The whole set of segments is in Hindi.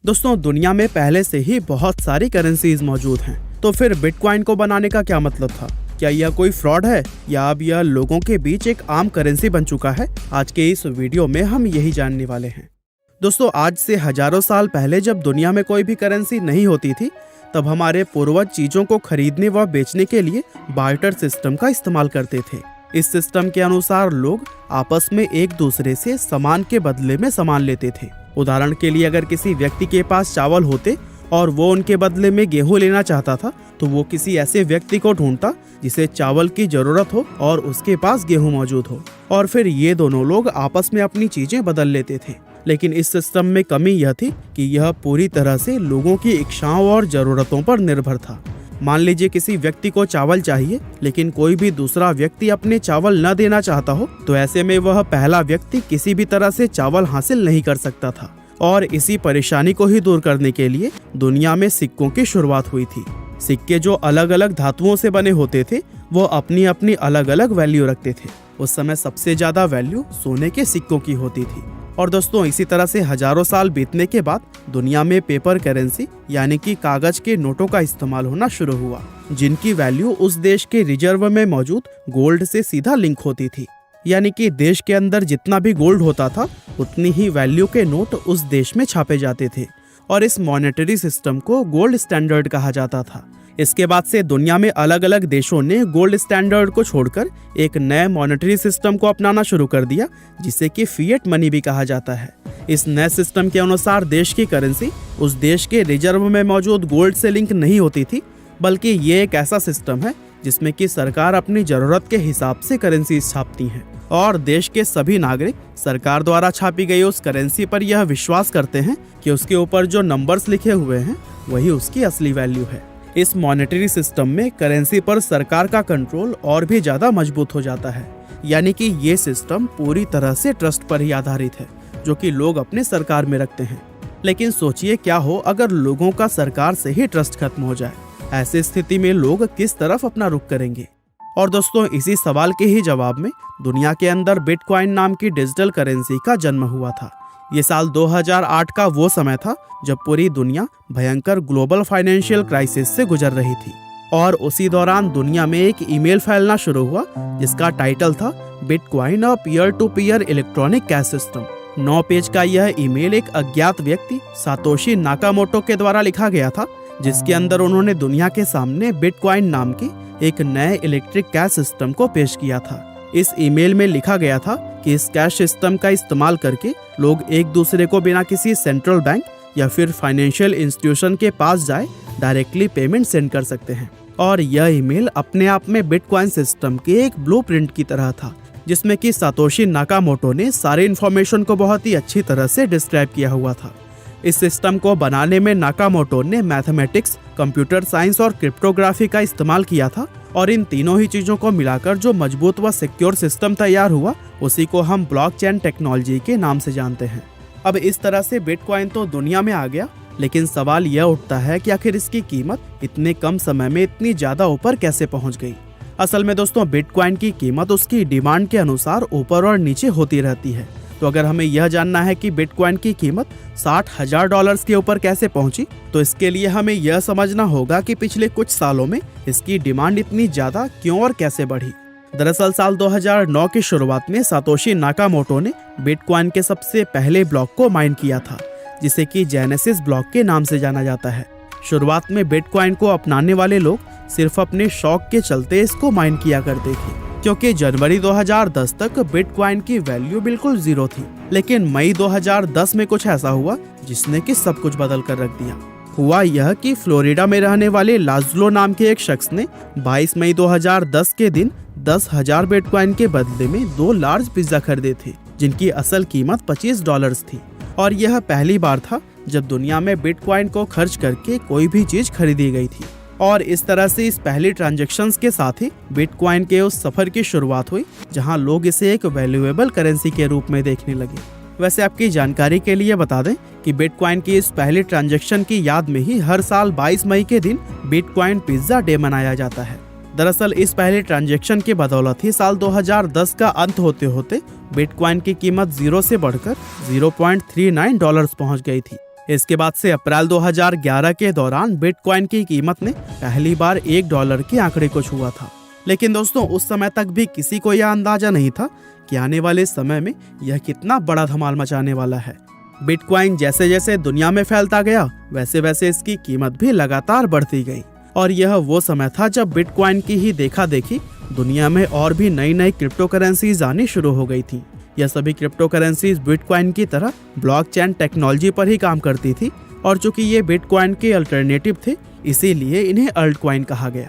दोस्तों, दुनिया में पहले से ही बहुत सारी करेंसीज मौजूद हैं, तो फिर बिटकॉइन को बनाने का क्या मतलब था? क्या यह कोई फ्रॉड है या अब यह लोगों के बीच एक आम करेंसी बन चुका है? आज के इस वीडियो में हम यही जानने वाले हैं। दोस्तों, आज से हजारों साल पहले जब दुनिया में कोई भी करेंसी नहीं होती थी, तब हमारे पूर्वज चीजों को खरीदने व बेचने के लिए बार्टर सिस्टम का इस्तेमाल करते थे। इस सिस्टम के अनुसार लोग आपस में एक दूसरे से सामान के बदले में सामान लेते थे। उदाहरण के लिए, अगर किसी व्यक्ति के पास चावल होते और वो उनके बदले में गेहूं लेना चाहता था, तो वो किसी ऐसे व्यक्ति को ढूंढता जिसे चावल की जरूरत हो और उसके पास गेहूं मौजूद हो, और फिर ये दोनों लोग आपस में अपनी चीजें बदल लेते थे। लेकिन इस सिस्टम में कमी यह थी कि यह पूरी तरह से लोगों की इच्छाओं और जरूरतों पर निर्भर था। मान लीजिए किसी व्यक्ति को चावल चाहिए, लेकिन कोई भी दूसरा व्यक्ति अपने चावल न देना चाहता हो, तो ऐसे में वह पहला व्यक्ति किसी भी तरह से चावल हासिल नहीं कर सकता था। और इसी परेशानी को ही दूर करने के लिए दुनिया में सिक्कों की शुरुआत हुई थी। सिक्के जो अलग अलग धातुओं से बने होते थे, वो अपनी अपनी अलग अलग वैल्यू रखते थे। उस समय सबसे ज्यादा वैल्यू सोने के सिक्कों की होती थी। और दोस्तों, इसी तरह से हजारों साल बीतने के बाद दुनिया में पेपर करेंसी यानी कि कागज के नोटों का इस्तेमाल होना शुरू हुआ, जिनकी वैल्यू उस देश के रिजर्व में मौजूद गोल्ड से सीधा लिंक होती थी। यानी कि देश के अंदर जितना भी गोल्ड होता था, उतनी ही वैल्यू के नोट उस देश में छापे जाते थे। और इस मॉनेटरी सिस्टम को गोल्ड स्टैंडर्ड कहा जाता था। इसके बाद से दुनिया में अलग अलग देशों ने गोल्ड स्टैंडर्ड को छोड़कर एक नए मॉनेटरी सिस्टम को अपनाना शुरू कर दिया, जिसे कि फिएट मनी भी कहा जाता है। इस नए सिस्टम के अनुसार देश की करेंसी उस देश के रिजर्व में मौजूद गोल्ड से लिंक नहीं होती थी, बल्कि ये एक ऐसा सिस्टम है जिसमें कि सरकार अपनी जरूरत के हिसाब से करेंसी छापती है, और देश के सभी नागरिक सरकार द्वारा छापी गई उस करेंसी पर यह विश्वास करते हैं कि उसके ऊपर जो नंबर्स लिखे हुए हैं वही उसकी असली वैल्यू है। इस मॉनेटरी सिस्टम में करेंसी पर सरकार का कंट्रोल और भी ज्यादा मजबूत हो जाता है। यानी कि ये सिस्टम पूरी तरह से ट्रस्ट पर ही आधारित है, जो कि लोग अपने सरकार में रखते हैं। लेकिन सोचिए, क्या हो अगर लोगों का सरकार से ही ट्रस्ट खत्म हो जाए? ऐसी स्थिति में लोग किस तरफ अपना रुख करेंगे? और दोस्तों, इसी सवाल के ही जवाब में दुनिया के अंदर बिटकॉइन नाम की डिजिटल करेंसी का जन्म हुआ था। ये साल 2008 का वो समय था जब पूरी दुनिया भयंकर ग्लोबल फाइनेंशियल क्राइसिस से गुजर रही थी। और उसी दौरान दुनिया में एक ईमेल फैलना शुरू हुआ, जिसका टाइटल था bitcoin a peer to peer electronic cash system. 9 page का यह ईमेल एक अज्ञात व्यक्ति सातोशी नाकामोटो के द्वारा लिखा गया था, जिसके अंदर उन्होंने दुनिया के सामने बिटकॉइन नाम के एक नए इलेक्ट्रिक कैश सिस्टम को पेश किया था। इस ईमेल में लिखा गया था कि इस कैश सिस्टम का इस्तेमाल करके लोग एक दूसरे को बिना किसी सेंट्रल बैंक या फिर फाइनेंशियल इंस्टीट्यूशन के पास जाए डायरेक्टली पेमेंट सेंड कर सकते हैं। और यह ईमेल अपने आप में बिटकॉइन सिस्टम के एक ब्लूप्रिंट की तरह था, जिसमें कि सातोशी नाकामोटो ने सारे इन्फॉर्मेशन को बहुत ही अच्छी तरह से डिस्क्राइब किया हुआ था। इस सिस्टम को बनाने में नाकामोटो ने मैथमेटिक्स, कंप्यूटर साइंस और क्रिप्टोग्राफी का इस्तेमाल किया था, और इन तीनों ही चीजों को मिलाकर जो मजबूत व सिक्योर सिस्टम तैयार हुआ, उसी को हम ब्लॉकचेन टेक्नोलॉजी के नाम से जानते हैं। अब इस तरह से बिटकॉइन तो दुनिया में आ गया, लेकिन सवाल यह उठता है कि आखिर इसकी कीमत इतने कम समय में इतनी ज्यादा ऊपर कैसे पहुंच गई? असल में दोस्तों, बिटकॉइन की कीमत उसकी डिमांड के अनुसार ऊपर और नीचे होती रहती है। तो अगर हमें यह जानना है कि बिटकॉइन की कीमत $60,000 के ऊपर कैसे पहुंची, तो इसके लिए हमें यह समझना होगा कि पिछले कुछ सालों में इसकी डिमांड इतनी ज्यादा क्यों और कैसे बढ़ी। दरअसल साल 2009 की शुरुआत में सातोशी नाकामोटो ने बिटकॉइन के सबसे पहले ब्लॉक को माइन किया था, जिसे कि जेनेसिस ब्लॉक के नाम से जाना जाता है। शुरुआत में बिटकॉइन को अपनाने वाले लोग सिर्फ अपने शौक के चलते इसको माइन किया करते थे, क्योंकि जनवरी 2010 तक बिटकॉइन की वैल्यू बिल्कुल 0 थी। लेकिन मई 2010 में कुछ ऐसा हुआ जिसने कि सब कुछ बदल कर रख दिया। हुआ यह कि फ्लोरिडा में रहने वाले लाज़लो नाम के एक शख्स ने 22 मई 2010 के दिन 10,000 बिटकॉइन के बदले में 2 लार्ज पिज्जा खरीदे थे, जिनकी असल कीमत $25 थी। और यह पहली बार था जब दुनिया में बिटकॉइन को खर्च करके कोई भी चीज खरीदी गई थी। और इस तरह से इस पहली ट्रांजैक्शंस के साथ ही बिटकॉइन के उस सफर की शुरुआत हुई, जहां लोग इसे एक वैल्यूएबल करेंसी के रूप में देखने लगे। वैसे आपकी जानकारी के लिए बता दें कि बिटकॉइन की इस पहली ट्रांजैक्शन की याद में ही हर साल 22 मई के दिन बिटकॉइन पिज्जा डे मनाया जाता है। दरअसल इस पहले ट्रांजैक्शन की बदौलत ही साल 2010 का अंत होते होते बिटकॉइन की कीमत 0 से बढ़कर $0.39 पहुंच गई थी। इसके बाद से अप्रैल 2011 के दौरान बिटकॉइन की कीमत ने पहली बार $1 के आंकड़े को छुआ था। लेकिन दोस्तों उस समय तक भी किसी को यह अंदाजा नहीं था कि आने वाले समय में यह कितना बड़ा धमाल मचाने वाला है। बिटकॉइन जैसे जैसे दुनिया में फैलता गया वैसे वैसे इसकी कीमत भी लगातार बढ़ती गई और यह वो समय था जब बिटकॉइन की ही देखा देखी दुनिया में और भी नई नई क्रिप्टो करेंसीज आनी शुरू हो गई थी। यह सभी क्रिप्टो करेंसीज बिटकॉइन की तरह ब्लॉकचेन टेक्नोलॉजी पर ही काम करती थी और चूंकि ये बिटकॉइन के अल्टरनेटिव थे इसीलिए इन्हें अल्टकॉइन कहा गया।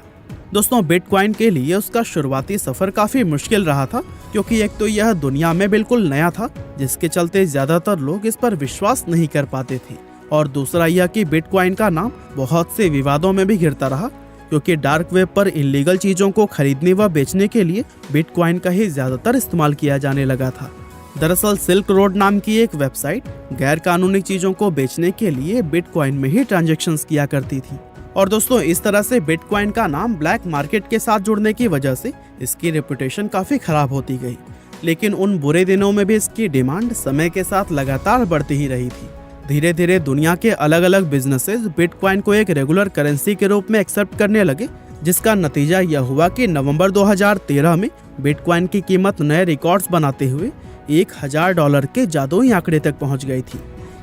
दोस्तों बिटकॉइन के लिए उसका शुरुआती सफर काफी मुश्किल रहा था क्योंकि एक तो यह दुनिया में बिल्कुल नया था जिसके चलते ज्यादातर लोग इस पर विश्वास नहीं कर पाते थे और दूसरा यह कि बिटकॉइन का नाम बहुत से विवादों में भी घिरता रहा क्योंकि डार्क वेब पर इलीगल चीजों को खरीदने व बेचने के लिए बिटकॉइन का ही ज्यादातर इस्तेमाल किया जाने लगा था। दरअसल सिल्क रोड नाम की एक वेबसाइट गैर कानूनी चीजों को बेचने के लिए बिटकॉइन में ही ट्रांजैक्शंस किया करती थी और दोस्तों इस तरह से बिटकॉइन का नाम ब्लैक मार्केट के साथ जुड़ने की वजह से इसकी रेपुटेशन काफी खराब होती गई। लेकिन उन बुरे दिनों में भी इसकी डिमांड समय के साथ लगातार बढ़ती ही रही थी। धीरे धीरे दुनिया के अलग अलग बिजनेसेस बिटकॉइन को एक रेगुलर करेंसी के रूप में एक्सेप्ट करने लगे जिसका नतीजा यह हुआ कि नवंबर 2013 में बिटकॉइन की कीमत नए रिकॉर्ड्स बनाते हुए $1000 के जादुई आंकड़े तक पहुंच गई थी।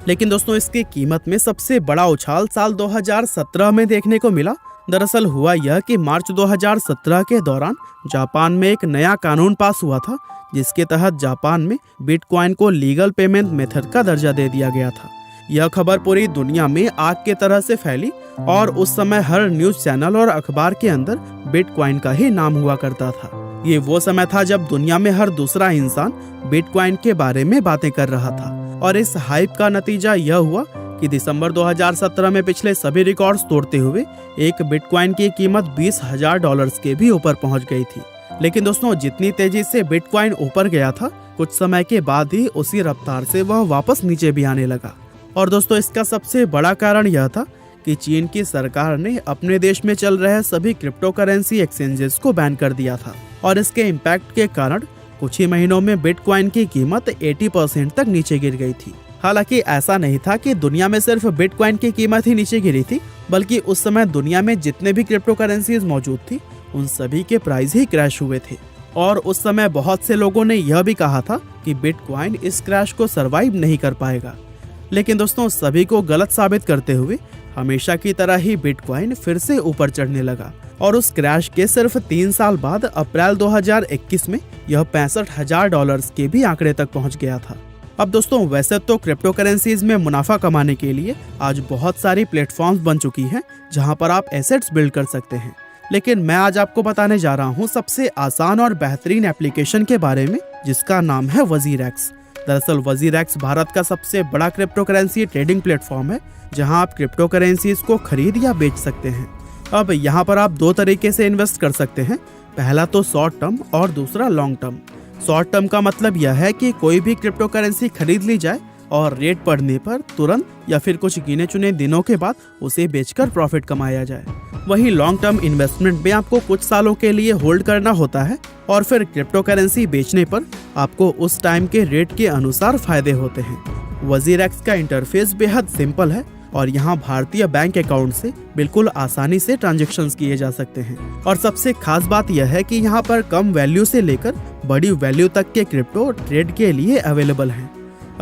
लेकिन दोस्तों इसकी कीमत में सबसे बड़ा उछाल साल 2017 में देखने को मिला। दरअसल हुआ यह कि मार्च 2017 के दौरान जापान में एक नया कानून पास हुआ था जिसके तहत जापान में बिटकॉइन को लीगल पेमेंट मेथड का दर्जा दे दिया गया था। यह खबर पूरी दुनिया में आग के तरह से फैली और उस समय हर न्यूज चैनल और अखबार के अंदर बिटकॉइन का ही नाम हुआ करता था। ये वो समय था जब दुनिया में हर दूसरा इंसान बिटकॉइन के बारे में बातें कर रहा था और इस हाइप का नतीजा यह हुआ कि दिसंबर 2017 में पिछले सभी रिकॉर्ड्स तोड़ते हुए एक बिटकॉइन की कीमत $20,000 के भी ऊपर पहुंच गई थी। लेकिन दोस्तों जितनी तेजी से बिटकॉइन ऊपर गया था कुछ समय के बाद ही उसी रफ्तार से वह वापस नीचे भी आने लगा। और दोस्तों इसका सबसे बड़ा कारण यह था कि चीन की सरकार ने अपने देश में चल रहे सभी क्रिप्टो करेंसी एक्सचेंजेस को बैन कर दिया था और इसके इम्पैक्ट के कारण कुछ ही महीनों में बिटकॉइन की कीमत 80% तक नीचे गिर गई थी। हालांकि ऐसा नहीं था कि दुनिया में सिर्फ बिटकॉइन की कीमत ही नीचे गिरी थी बल्कि उस समय दुनिया में जितने भी क्रिप्टो करेंसीज मौजूद थी उन सभी के प्राइस ही क्रैश हुए थे और उस समय बहुत से लोगों ने यह भी कहा था कि बिटकॉइन इस क्रैश को सरवाइव नहीं कर पाएगा। लेकिन दोस्तों सभी को गलत साबित करते हुए हमेशा की तरह ही बिटकॉइन फिर से ऊपर चढ़ने लगा और उस क्रैश के सिर्फ 3 साल बाद अप्रैल 2021 में यह $65,000 के भी आंकड़े तक पहुंच गया था। अब दोस्तों वैसे तो क्रिप्टो करेंसीज में मुनाफा कमाने के लिए आज बहुत सारी प्लेटफॉर्म्स बन चुकी हैं जहां पर आप एसेट्स बिल्ड कर सकते हैं, लेकिन मैं आज आपको बताने जा रहा हूं सबसे आसान और बेहतरीन एप्लीकेशन के बारे में जिसका नाम है WazirX। दरअसल WazirX भारत का सबसे बड़ा क्रिप्टो करेंसी ट्रेडिंग प्लेटफॉर्म है जहां आप क्रिप्टो करेंसीज को खरीद या बेच सकते हैं। अब यहाँ पर आप 2 तरीके से इन्वेस्ट कर सकते हैं, पहला तो शॉर्ट टर्म और दूसरा लॉन्ग टर्म। शॉर्ट टर्म का मतलब यह है कि कोई भी क्रिप्टो करेंसी खरीद ली जाए और रेट बढ़ने पर तुरंत या फिर कुछ गिने चुने दिनों के बाद उसे बेचकर प्रॉफिट कमाया जाए। वहीं लॉन्ग टर्म इन्वेस्टमेंट में आपको कुछ सालों के लिए होल्ड करना होता है और फिर क्रिप्टो करेंसी बेचने पर आपको उस टाइम के रेट के अनुसार फायदे होते हैं। WazirX का इंटरफेस बेहद सिंपल है और यहाँ भारतीय बैंक अकाउंट से बिल्कुल आसानी से ट्रांजैक्शंस किए जा सकते हैं और सबसे खास बात यह है कि यहाँ पर कम वैल्यू से लेकर बड़ी वैल्यू तक के क्रिप्टो ट्रेड के लिए अवेलेबल हैं।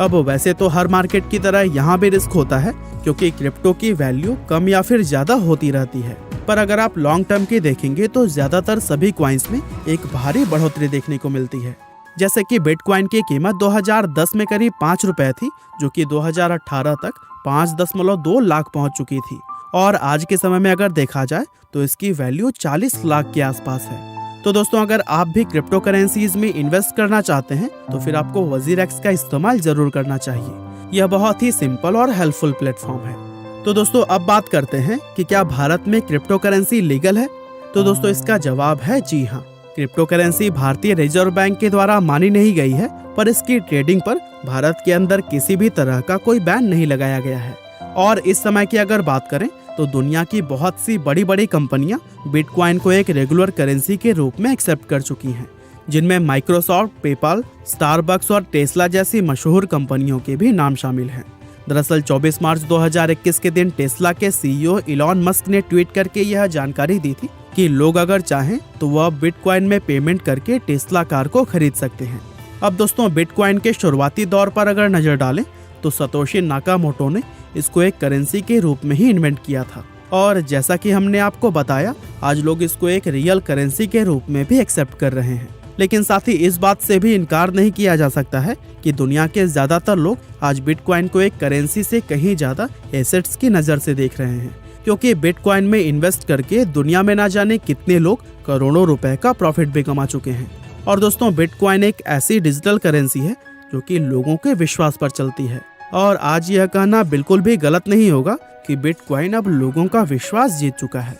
अब वैसे तो हर मार्केट की तरह यहाँ भी रिस्क होता है क्योंकि क्रिप्टो की वैल्यू कम या फिर ज्यादा होती रहती है, पर अगर आप लॉन्ग टर्म की देखेंगे तो ज्यादातर सभी कॉइन्स में एक भारी बढ़ोतरी देखने को मिलती है। जैसे कि बिटकॉइन की कीमत 2010 में करीब ₹5 थी जो कि 2018 तक 5.2 लाख पहुंच चुकी थी और आज के समय में अगर देखा जाए तो इसकी वैल्यू 40 लाख के आसपास है। तो दोस्तों अगर आप भी क्रिप्टो करेंसीज में इन्वेस्ट करना चाहते हैं तो फिर आपको WazirX का इस्तेमाल जरूर करना चाहिए। यह बहुत ही सिंपल और हेल्पफुल प्लेटफॉर्म है। तो दोस्तों अब बात करते हैं कि क्या भारत में क्रिप्टो करेंसी लीगल है। तो दोस्तों इसका जवाब है जी हाँ। क्रिप्टो करेंसी भारतीय रिजर्व बैंक के द्वारा मानी नहीं गई है, पर इसकी ट्रेडिंग पर भारत के अंदर किसी भी तरह का कोई बैन नहीं लगाया गया है। और इस समय की अगर बात करें तो दुनिया की बहुत सी बड़ी बड़ी कंपनियां बिटकॉइन को एक रेगुलर करेंसी के रूप में एक्सेप्ट कर चुकी हैं, जिनमें माइक्रोसॉफ्ट, पेपाल, स्टारबक्स और टेस्ला जैसी मशहूर कंपनियों के भी नाम शामिल हैं। दरअसल 24 मार्च 2021 के दिन टेस्ला के सीईओ इलॉन मस्क ने ट्वीट करके यह जानकारी दी थी कि लोग अगर चाहें तो वह बिटकॉइन में पेमेंट करके टेस्ला कार को खरीद सकते हैं। अब दोस्तों, बिटकॉइन के शुरुआती दौर पर अगर नजर डालें तो सतोशी नाकामोटो ने इसको एक करेंसी के रूप में ही इन्वेंट किया था, और जैसा कि हमने आपको बताया, आज लोग इसको एक रियल करेंसी के रूप में भी एक्सेप्ट कर रहे हैं। लेकिन साथ ही इस बात से भी इनकार नहीं किया जा सकता है कि दुनिया के ज्यादातर लोग आज बिटकॉइन को एक करेंसी से कहीं ज्यादा एसेट्स की नजर से देख रहे हैं, क्योंकि बिटकॉइन में इन्वेस्ट करके दुनिया में ना जाने कितने लोग करोड़ों रुपए का प्रॉफिट भी कमा चुके हैं। और दोस्तों, बिटकॉइन एक ऐसी डिजिटल करेंसी है जो कि लोगों के विश्वास पर चलती है, और आज यह कहना बिल्कुल भी गलत नहीं होगा कि बिटकॉइन अब लोगों का विश्वास जीत चुका है।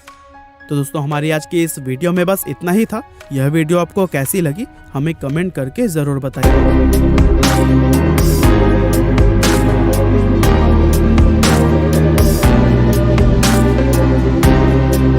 तो दोस्तों, हमारी आज की इस वीडियो में बस इतना ही था। यह वीडियो आपको कैसी लगी हमें कमेंट करके जरूर बताइए।